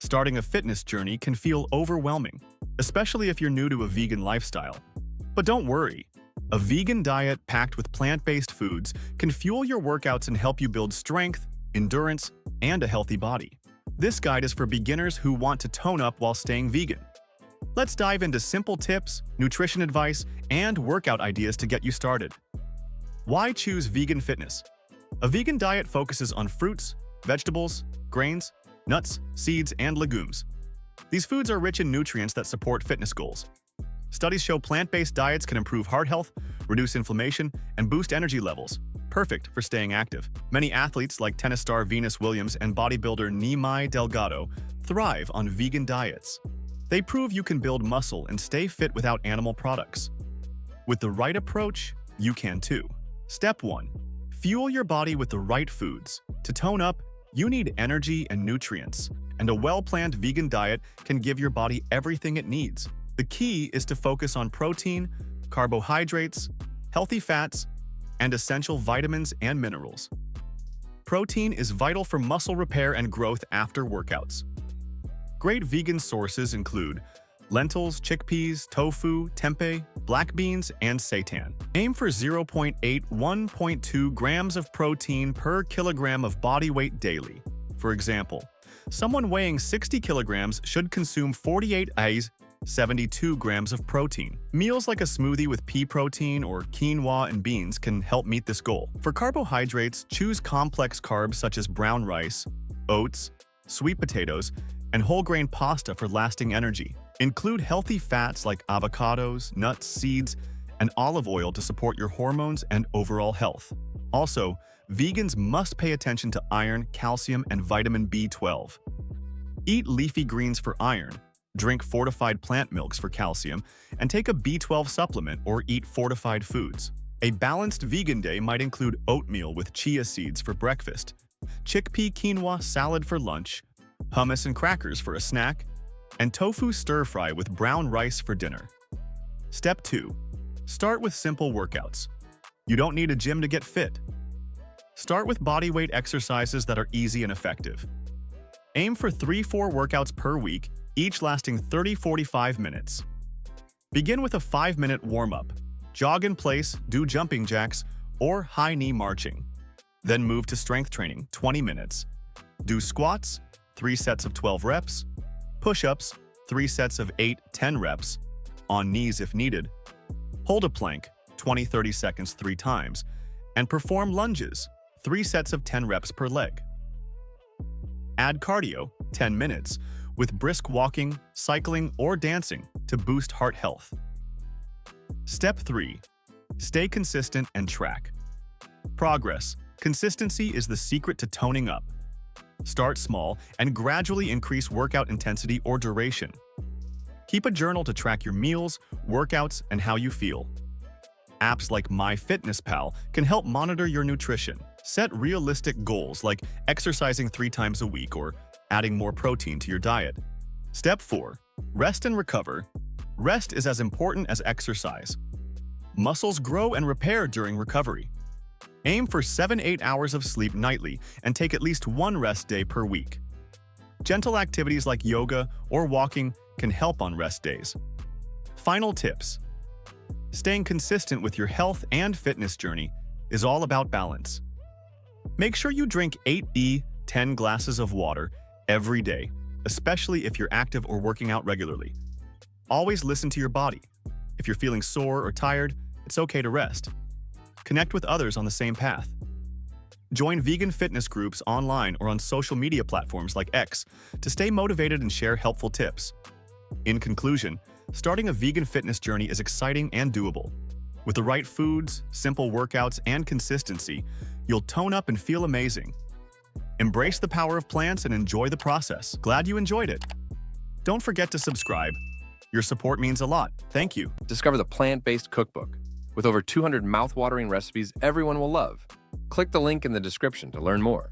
Starting a fitness journey can feel overwhelming, especially if you're new to a vegan lifestyle. But don't worry. A vegan diet packed with plant-based foods can fuel your workouts and help you build strength, endurance, and a healthy body. This guide is for beginners who want to tone up while staying vegan. Let's dive into simple tips, nutrition advice, and workout ideas to get you started. Why choose vegan fitness? A vegan diet focuses on fruits, vegetables, grains, nuts, seeds, and legumes. These foods are rich in nutrients that support fitness goals. Studies show plant-based diets can improve heart health, reduce inflammation, and boost energy levels, perfect for staying active. Many athletes like tennis star Venus Williams and bodybuilder Nimai Delgado thrive on vegan diets. They prove you can build muscle and stay fit without animal products. With the right approach, you can too. Step 1. Fuel your body with the right foods. To tone up, you need energy and nutrients, and a well-planned vegan diet can give your body everything it needs. The key is to focus on protein, carbohydrates, healthy fats, and essential vitamins and minerals. Protein is vital for muscle repair and growth after workouts. Great vegan sources include lentils, chickpeas, tofu, tempeh, black beans, and seitan. Aim for 0.8–1.2 grams of protein per kilogram of body weight daily. For example, someone weighing 60 kilograms should consume 48 oz. 72 grams of protein. Meals like a smoothie with pea protein or quinoa and beans can help meet this goal. For carbohydrates, choose complex carbs such as brown rice, oats, sweet potatoes, and whole grain pasta for lasting energy. Include healthy fats like avocados, nuts, seeds, and olive oil to support your hormones and overall health. Also, vegans must pay attention to iron, calcium, and vitamin B12. Eat leafy greens for iron, drink fortified plant milks for calcium, and take a B12 supplement or eat fortified foods. A balanced vegan day might include oatmeal with chia seeds for breakfast, chickpea quinoa salad for lunch, hummus and crackers for a snack, and tofu stir-fry with brown rice for dinner. Step 2. Start with simple workouts. You don't need a gym to get fit. Start with bodyweight exercises that are easy and effective. Aim for 3–4 workouts per week, each lasting 30–45 minutes. Begin with a 5-minute warm-up. Jog in place, do jumping jacks, or high knee marching. Then move to strength training, 20 minutes. Do squats, 3 sets of 12 reps, push-ups, 3 sets of 8–10 reps, on knees if needed. Hold a plank, 20–30 seconds 3 times, and perform lunges, 3 sets of 10 reps per leg. Add cardio, 10 minutes, with brisk walking, cycling, or dancing to boost heart health. Step 3. Stay consistent and track. Progress. Consistency is the secret to toning up. Start small and gradually increase workout intensity or duration. Keep a journal to track your meals, workouts, and how you feel. Apps like MyFitnessPal can help monitor your nutrition. Set realistic goals like exercising 3 times a week or adding more protein to your diet. Step 4. Rest and recover. Rest is as important as exercise. Muscles grow and repair during recovery. Aim for 7–8 hours of sleep nightly and take at least 1 rest day per week. Gentle activities like yoga or walking can help on rest days. Final tips. Staying consistent with your health and fitness journey is all about balance. Make sure you drink 8–10 glasses of water every day, especially if you're active or working out regularly. Always listen to your body. If you're feeling sore or tired, it's okay to rest. Connect with others on the same path. Join vegan fitness groups online or on social media platforms like X to stay motivated and share helpful tips. In conclusion, starting a vegan fitness journey is exciting and doable. With the right foods, simple workouts, and consistency, you'll tone up and feel amazing. Embrace the power of plants and enjoy the process. Glad you enjoyed it. Don't forget to subscribe. Your support means a lot. Thank you. Discover the plant-based cookbook with over 200 mouth-watering recipes everyone will love. Click the link in the description to learn more.